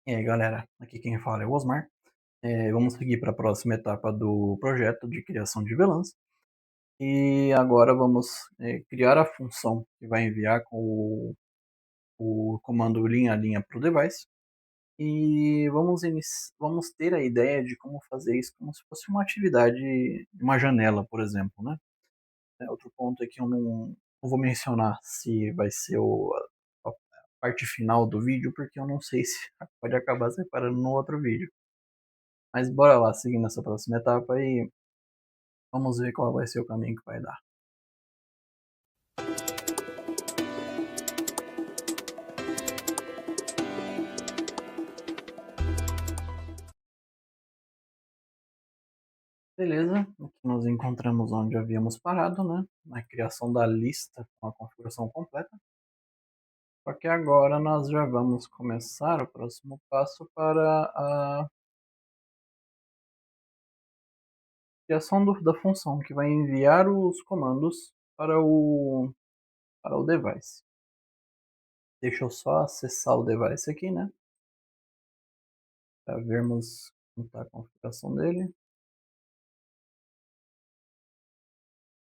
E aí, galera, aqui quem fala é o Osmar. Vamos seguir para a próxima etapa do projeto de criação de VLANs. E agora vamos criar a função que vai enviar com o comando linha a linha para o device. E vamos ter a ideia de como fazer isso como se fosse uma atividade de uma janela, por exemplo, né? Outro ponto é que eu não vou mencionar se vai ser a parte final do vídeo, porque eu não sei se pode acabar separando no outro vídeo. Mas bora lá, seguindo essa próxima etapa e vamos ver qual vai ser o caminho que vai dar. Beleza, aqui nós encontramos onde havíamos parado, né? Na criação da lista com a configuração completa. Só que agora nós já vamos começar o próximo passo para a criação da função que vai enviar os comandos para o device. Deixa eu só acessar o device aqui, né? Para vermos como está a configuração dele.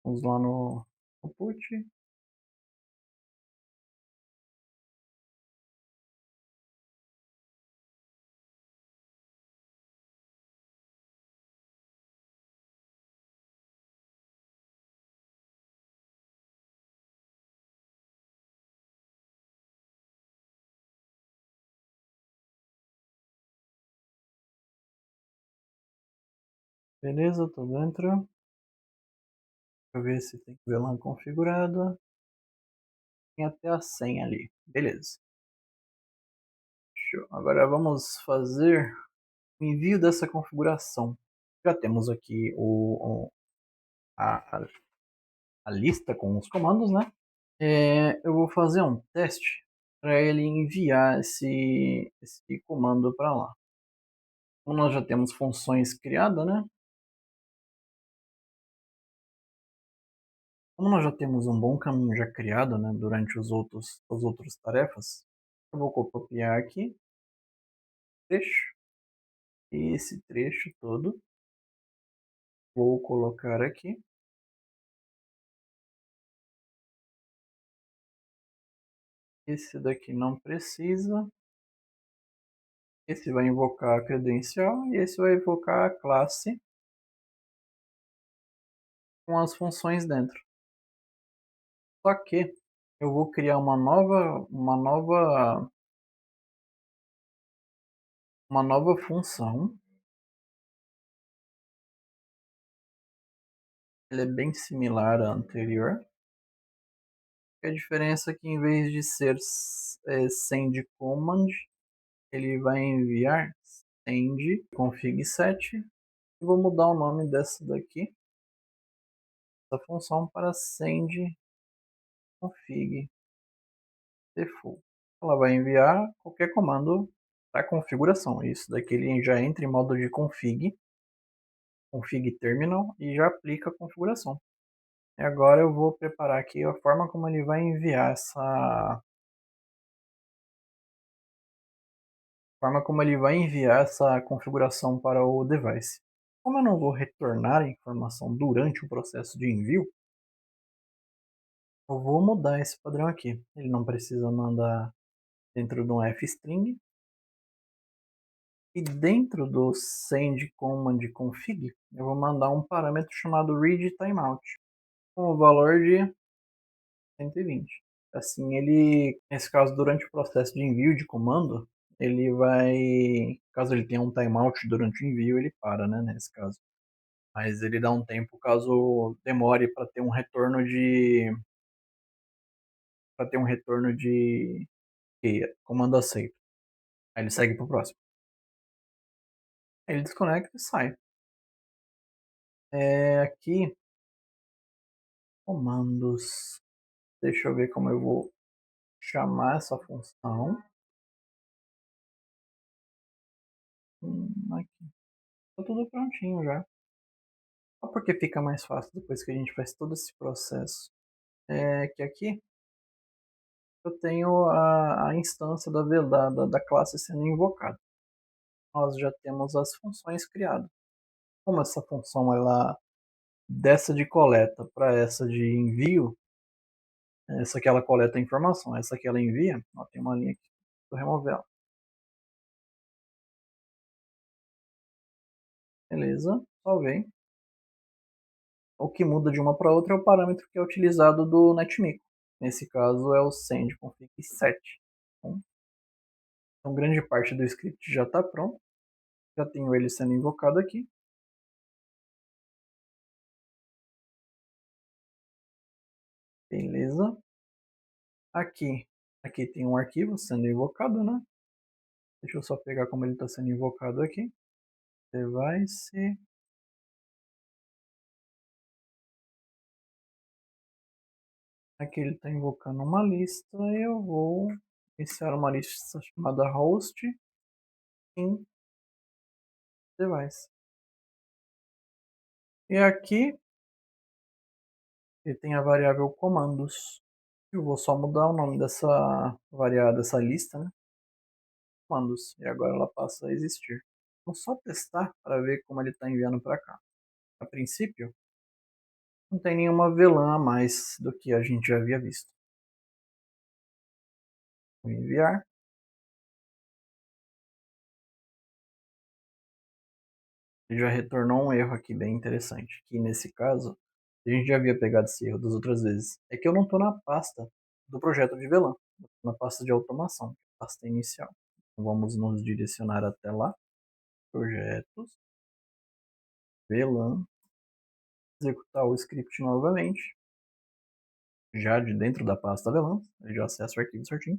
Vamos lá no put. Beleza, tô dentro. Deixa eu ver se tem VLAN configurado. Tem até a senha ali. Beleza. Show. Agora vamos fazer o envio dessa configuração. Já temos aqui a, a lista com os comandos, né? Eu vou fazer um teste para ele enviar esse comando para lá. Como nós já temos funções criadas, né? Como nós já temos um bom caminho já criado, né, durante as outras tarefas, eu vou copiar aqui, trecho, esse trecho todo, vou colocar aqui. Esse daqui não precisa. Esse vai invocar a credencial e esse vai invocar a classe com as funções dentro. Só que eu vou criar uma nova função. Ela é bem similar à anterior. A diferença é que em vez de ser send command, ele vai enviar send config set. E vou mudar o nome dessa daqui, essa função, para send config default. Ela vai enviar qualquer comando da configuração. Isso daqui ele já entra em modo de config terminal e já aplica a configuração. E agora eu vou preparar aqui a forma como ele vai enviar essa configuração para o device. Como eu não vou retornar a informação durante o processo de envio, eu vou mudar esse padrão aqui. Ele não precisa mandar dentro de um fstring. E dentro do send command config, eu vou mandar um parâmetro chamado read timeout, com o valor de 120. Assim, ele, nesse caso, durante o processo de envio de comando, ele vai, caso ele tenha um timeout durante o envio, ele para, né, nesse caso. Mas ele dá um tempo caso demore para ter um retorno de comando aceito. Aí ele segue para o próximo. Aí ele desconecta e sai. Aqui, comandos. Deixa eu ver como eu vou chamar essa função. Aqui. Tá tudo prontinho já. Só porque fica mais fácil depois que a gente faz todo esse processo. Que aqui eu tenho a instância da classe sendo invocada. Nós já temos as funções criadas. Como essa função ela dessa de coleta para essa de envio, essa aqui ela coleta a informação, essa aqui ela envia, ó, tem uma linha aqui, vou remover ela. Beleza, salvei. O que muda de uma para outra é o parâmetro que é utilizado do netmico. Nesse caso é o send_config_set. Então grande parte do script já está pronto. Já tenho ele sendo invocado aqui. Beleza. Aqui tem um arquivo sendo invocado, né? Deixa eu só pegar como ele está sendo invocado aqui. Device. Aqui ele está invocando uma lista. Eu vou iniciar uma lista chamada host in device. E aqui ele tem a variável comandos. Eu vou só mudar o nome dessa variável, dessa lista, né? Comandos. E agora ela passa a existir. Vou só testar para ver como ele está enviando para cá. A princípio, não tem nenhuma VLAN a mais do que a gente já havia visto. Vou enviar. Ele já retornou um erro aqui bem interessante. Que nesse caso, a gente já havia pegado esse erro das outras vezes. É que eu não estou na pasta do projeto de VLAN. Estou na pasta de automação, pasta inicial. Então, vamos nos direcionar até lá. Projetos. VLAN. Executar o script novamente. Já de dentro da pasta VLAN. Ele já acessa o arquivo certinho.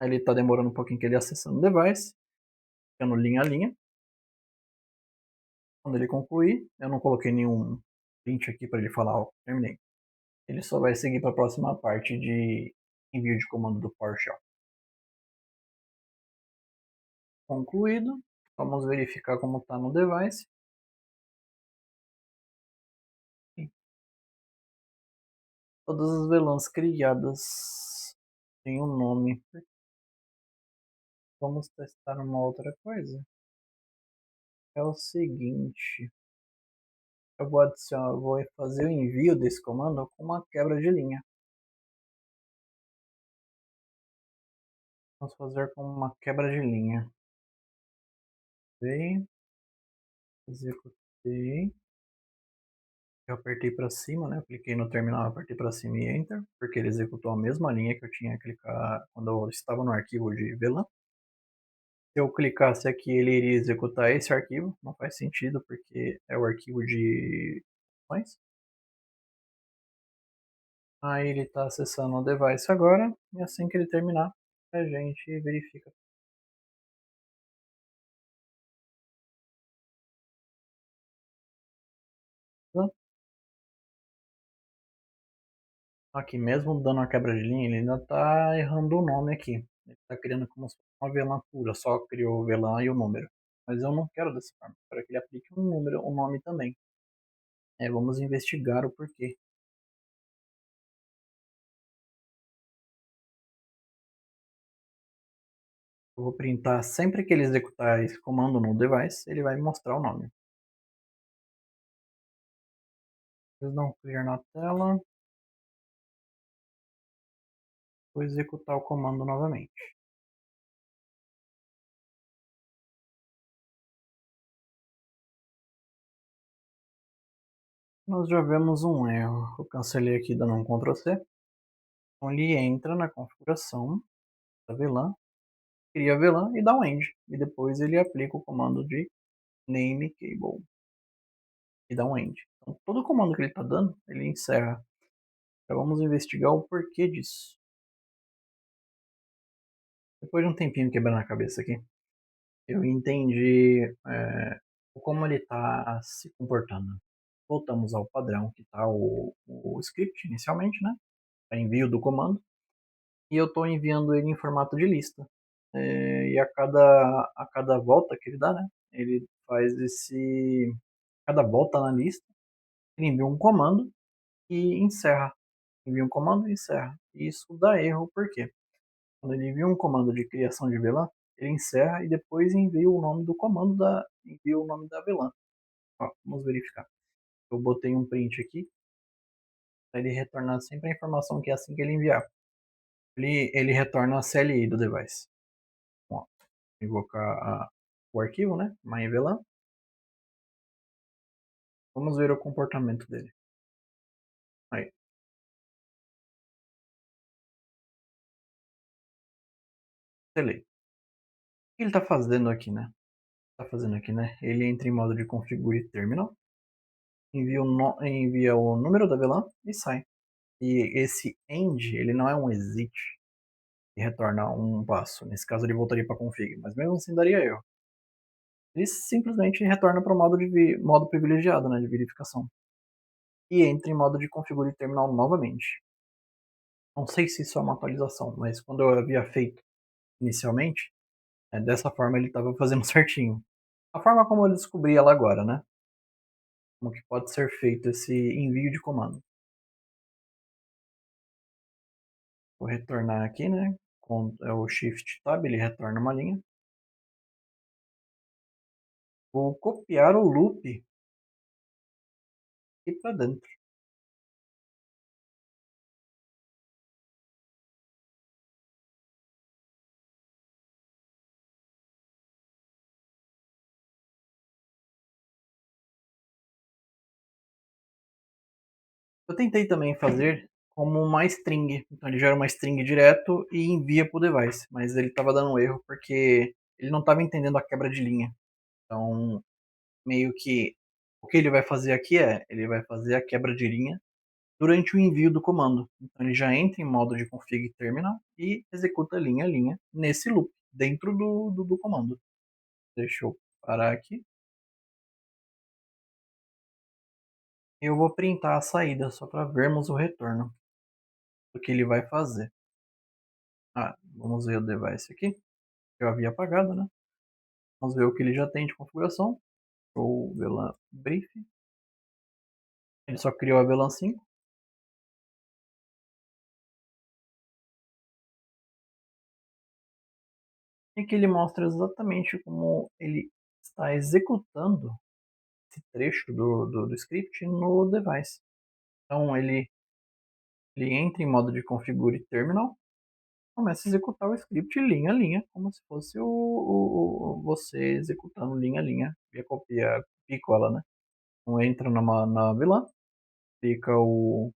Aí ele está demorando um pouquinho que ele acessando o device. Ficando linha a linha. Quando ele concluir, eu não coloquei nenhum print aqui para ele falar, ó, terminei. Ele só vai seguir para a próxima parte de envio de comando do PowerShell. Concluído. Vamos verificar como está no device. Todas as VLANs criadas têm um nome. Vamos testar uma outra coisa. É o seguinte. Eu vou fazer o envio desse comando com uma quebra de linha. Vamos fazer com uma quebra de linha. Executei. Eu apertei para cima, né? Eu cliquei no terminal, apertei para cima e Enter, porque ele executou a mesma linha que eu tinha que clicar quando eu estava no arquivo de VLAN. Se eu clicasse aqui, ele iria executar esse arquivo. Não faz sentido, porque é o arquivo de funções. Aí ele está acessando o device agora, e assim que ele terminar, a gente verifica. Aqui, mesmo dando uma quebra de linha, ele ainda está errando o nome aqui. Ele está criando como se fosse uma VLAN pura, só criou o VLAN e o número. Mas eu não quero dessa forma, eu quero que ele aplique um número, um nome também. Vamos investigar o porquê. Eu vou printar sempre que ele executar esse comando no device, ele vai mostrar o nome. Vou dar um clear na tela. Vou executar o comando novamente. Nós já vemos um erro. Eu cancelei aqui dando um Ctrl C. Então ele entra na configuração da VLAN, cria a VLAN e dá um end. E depois ele aplica o comando de name cable e dá um end. Então todo comando que ele está dando, ele encerra. Então vamos investigar o porquê disso. Depois de um tempinho quebrando a cabeça aqui, eu entendi como ele está se comportando. Voltamos ao padrão que está o script inicialmente, né? Para envio do comando. E eu estou enviando ele em formato de lista. E a cada volta que ele dá, né? Ele faz cada volta na lista, ele envia um comando e encerra envia um comando e encerra. E isso dá erro, por quê? Quando ele envia um comando de criação de VLAN, ele encerra e depois envia o nome do comando envia o nome da VLAN. Ó, vamos verificar. Eu botei um print aqui para ele retornar sempre a informação que é assim que ele enviar. Ele retorna a CLI do device. Ó, invocar o arquivo, né? MyVLAN. Vamos ver o comportamento dele. Aí, selei. O que ele está fazendo aqui, né? Ele entra em modo de configure terminal, envia o número da VLAN e sai. E esse end, ele não é um exit que retorna um passo. Nesse caso ele voltaria para config, mas mesmo assim daria erro. Ele simplesmente retorna para o modo privilegiado, né, de verificação. E entra em modo de configure terminal novamente. Não sei se isso é uma atualização, mas quando eu havia feito inicialmente, dessa forma ele estava fazendo certinho. A forma como eu descobri ela agora, né? Como que pode ser feito esse envio de comando. Vou retornar aqui, né? É o Shift Tab, ele retorna uma linha. Vou copiar o loop aqui para dentro. Eu tentei também fazer como uma string. Então ele gera uma string direto e envia para o device. Mas ele estava dando um erro porque ele não estava entendendo a quebra de linha. Então, meio que o que ele vai fazer aqui ele vai fazer a quebra de linha durante o envio do comando. Então ele já entra em modo de config terminal e executa linha a linha nesse loop, dentro do comando. Deixa eu parar aqui. Eu vou printar a saída só para vermos o retorno do que ele vai fazer. Vamos ver o device aqui. Eu havia apagado, né? Vamos ver o que ele já tem de configuração. O VLAN brief. Ele só criou a VLAN 5. E que ele mostra exatamente como ele está executando esse trecho do script no device. Então ele entra em modo de configure terminal, começa a executar o script linha a linha, como se fosse você executando linha a linha, via copia e cola, né? Então entra na VLAN, clica o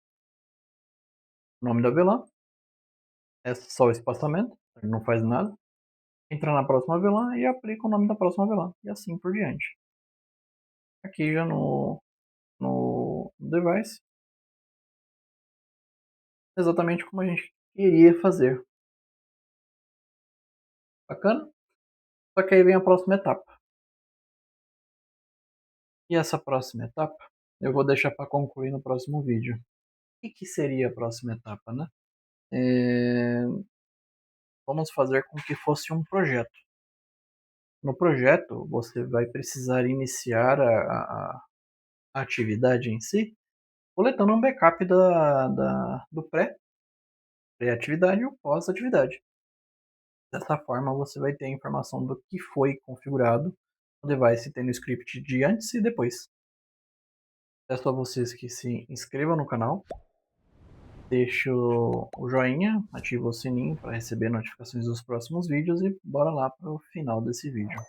nome da VLAN, é só o espaçamento, ele não faz nada. Entra na próxima VLAN e aplica o nome da próxima VLAN, e assim por diante. Aqui já no device, exatamente como a gente queria fazer. Bacana? Só que aí vem a próxima etapa. E essa próxima etapa eu vou deixar para concluir no próximo vídeo. O que seria a próxima etapa, né? Vamos fazer com que fosse um projeto. No projeto, você vai precisar iniciar a atividade em si, coletando um backup do pré-atividade e o pós-atividade. Dessa forma, você vai ter a informação do que foi configurado no device, tendo o script de antes e depois. Peço a vocês que se inscrevam no canal, deixe o joinha, ative o sininho para receber notificações dos próximos vídeos e bora lá para o final desse vídeo.